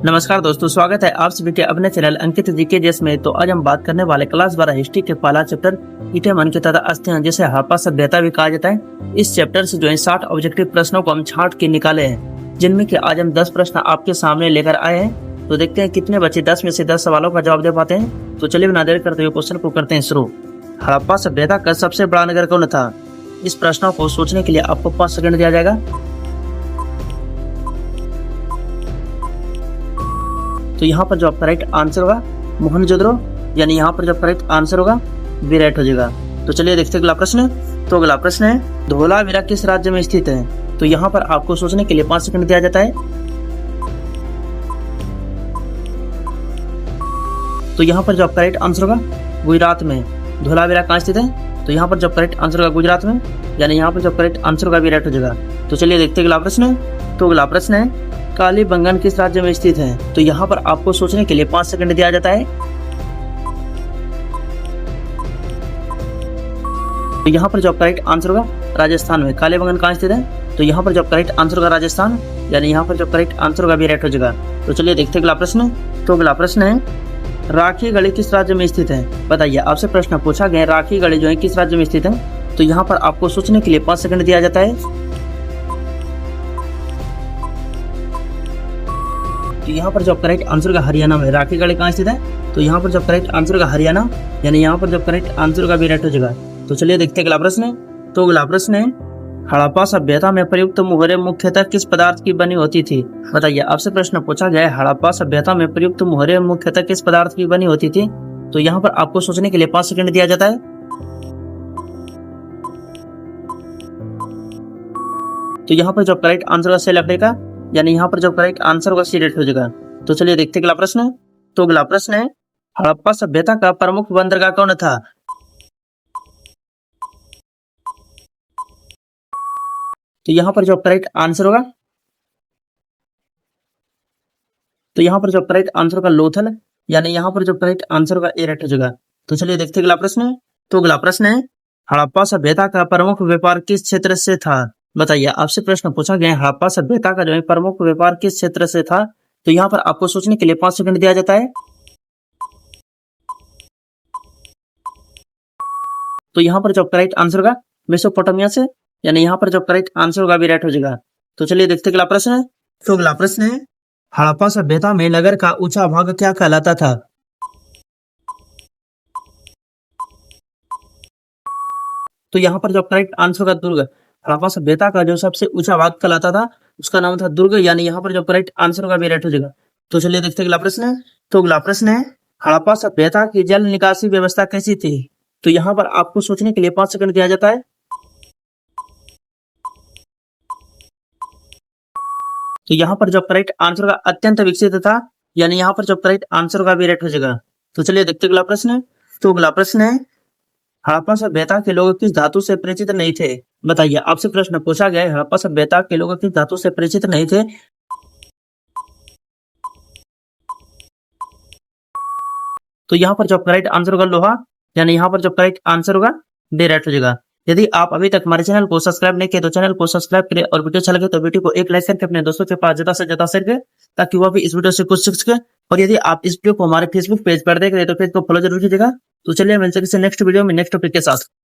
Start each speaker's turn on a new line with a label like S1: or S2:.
S1: नमस्कार दोस्तों, स्वागत है आप सभी के अपने चैनल अंकित जीके जेस में। तो आज हम बात करने वाले क्लास 12 हिस्ट्री के पहला चैप्टर ईटे मन के तथा अस्थियां जिसे हड़प्पा सभ्यता भी कहा जाता है। इस चैप्टर से जो है 60 ऑब्जेक्टिव प्रश्नों को हम छांट के निकाले हैं, जिनमें कि आज हम 10 प्रश्न आपके सामने लेकर आए हैं। तो देखते हैं कितने बच्चे 10 में से 10 सवालों का जवाब दे पाते हैं। तो चलिए बिना देर करते हुए क्वेश्चन को करते हैं शुरू। हड़प्पा सभ्यता का सबसे बड़ा नगर कौन था? इस प्रश्न को सोचने के लिए आपको 5 सेकंड दिया जाएगा। तो यहाँ पर जो आपका राइट आंसर होगा मोहनजोदड़ो, यानी यहाँ पर जो आपका राइट आंसर होगा बी राइट हो जाएगा। तो चलिए देखते हैं अगला प्रश्न। तो अगला प्रश्न है धोलावीरा किस राज्य में स्थित है? तो यहाँ पर आपको सोचने के लिए 5 सेकंड दिया जाता है। तो यहाँ पर जो आपका राइट आंसर होगा गुजरात में। धोलावीरा कहाँ स्थित है? तो यहाँ पर जो आपका राइट आंसर होगा गुजरात में, यानी यहाँ पर जो आपका राइट आंसर होगा बी राइट हो जाएगा। तो चलिए देखते हैं अगला प्रश्न। तो अगला प्रश्न है कालीबंगन किस राज्य में स्थित है? तो यहाँ पर आपको सोचने के लिए 5 सेकंड दिया जाता है। तो यहाँ पर जो आपका राइट आंसर होगा राजस्थान में। कालीबंगन कहाँ स्थित है? तो यहाँ पर जो आपका राइट आंसर होगा राजस्थान, यानी यहाँ पर जो आपका राइट आंसर होगा भी राइट हो जाएगा। तो चलिए देखते हैं अगला प्रश्न। तो अगला प्रश्न है राखी गढ़ी किस राज्य में स्थित है? बताइए, आपसे प्रश्न पूछा गया राखी गढ़ी जो है किस राज्य में स्थित है? तो यहाँ पर आपको सोचने के लिए 5 सेकंड दिया जाता है। तो यहाँ पर जो आपका राइट आंसर का हरियाणा में। राखी गढ़ी कहाँ स्थित है? तो यहाँ पर जो आपका राइट आंसर का हरियाणा, यानी यहाँ पर जो आपका राइट आंसर का भी राइट हो जाएगा। तो चलिए देखते हैं अगला प्रश्न। तो अगला प्रश्न है हड़प्पा सभ्यता में प्रयुक्त मुहरे मुख्यतः किस पदार्थ की बनी होती थी? बताइए, आपसे प्रश्न पूछा गया है हड़प्पा सभ्यता में प्रयुक्त मुहरे मुख्यतः किस पदार्थ की बनी होती थी? तो यहाँ पर आपको सोचने के लिए 5 सेकंड दिया जाता है। तो यहाँ पर जो आपका राइट आंसर का से लकड़ी का, यानी यहाँ पर जो राइट आंसर होगा सी राइट हो जाएगा। तो चलिए देखते हैं अगला प्रश्न। तो अगला प्रश्न है हड़प्पा सभ्यता का प्रमुख बंदरगाह कौन था? तो यहाँ पर जो राइट आंसर होगा, तो यहाँ पर जो राइट आंसर होगा लोथल, यानी यहाँ पर जो राइट आंसर होगा ए राइट हो जाएगा। तो चलिए देखते हैं अगला प्रश्न। तो अगला प्रश्न है हड़प्पा सभ्यता का प्रमुख व्यापार किस क्षेत्र से था? बताइए, आपसे प्रश्न पूछा गया हड़प्पा सभ्यता का जो है प्रमुख व्यापार किस क्षेत्र से था? तो यहाँ पर आपको सोचने के लिए 5 सेकंड दिया जाता है। तो यहाँ पर जो राइट आंसर होगा मेसोपोटामिया से, यानी यहाँ पर जो राइट आंसर होगा भी राइट हो जाएगा। तो चलिए देखते हैं अगला प्रश्न। तो अगला प्रश्न है हड़प्पा सभ्यता में नगर का ऊंचा भाग क्या कहलाता था? तो यहाँ पर जो राइट आंसर होगा दुर्ग। हड़प्पा सभ्यता का जो सबसे ऊंचा भाग कहलाता था उसका नाम था दुर्ग, यानी यहाँ पर जो राइट आंसर होगा भी राइट हो जाएगा। तो चलिए देखते हैं अगला प्रश्न। तो अगला प्रश्न है हड़प्पा सभ्यता की जल निकासी व्यवस्था कैसी थी? तो यहाँ पर आपको सोचने के लिए 5 सेकंड दिया जाता है। तो यहाँ पर जो राइट आंसर का अत्यंत विकसित था, यानी यहाँ पर जो राइट आंसर का भी राइट हो जाएगा। तो चलिए देखते हैं अगला प्रश्न। तो अगला प्रश्न है हड़प्पा सभ्यता के लोग किस धातु से परिचित नहीं थे? बताइए, आपसे प्रश्न पूछा गया है हड़प्पा सभ्यता के लोग किस धातु से परिचित नहीं थे? तो यहाँ पर जो राइट आंसर होगा लोहा, यानी यहाँ पर जो राइट आंसर होगा डी राइट हो जाएगा। यदि आप अभी तक हमारे चैनल को सब्सक्राइब नहीं किए तो चैनल को सब्सक्राइब करें, और वीडियो अच्छा लगे तो वीडियो को एक लाइक करके अपने दोस्तों के पास ज्यादा से ज्यादा शेयर करें, ताकि वह भी इस वीडियो से कुछ सीख सके। और यदि आप इस वीडियो को हमारे फेसबुक पेज पर देख रहे हैं तो पेज को फॉलो जरूर कीजिएगा। तो चलिए मिलते हैं नेक्स्ट वीडियो में नेक्स्ट टॉपिक के साथ।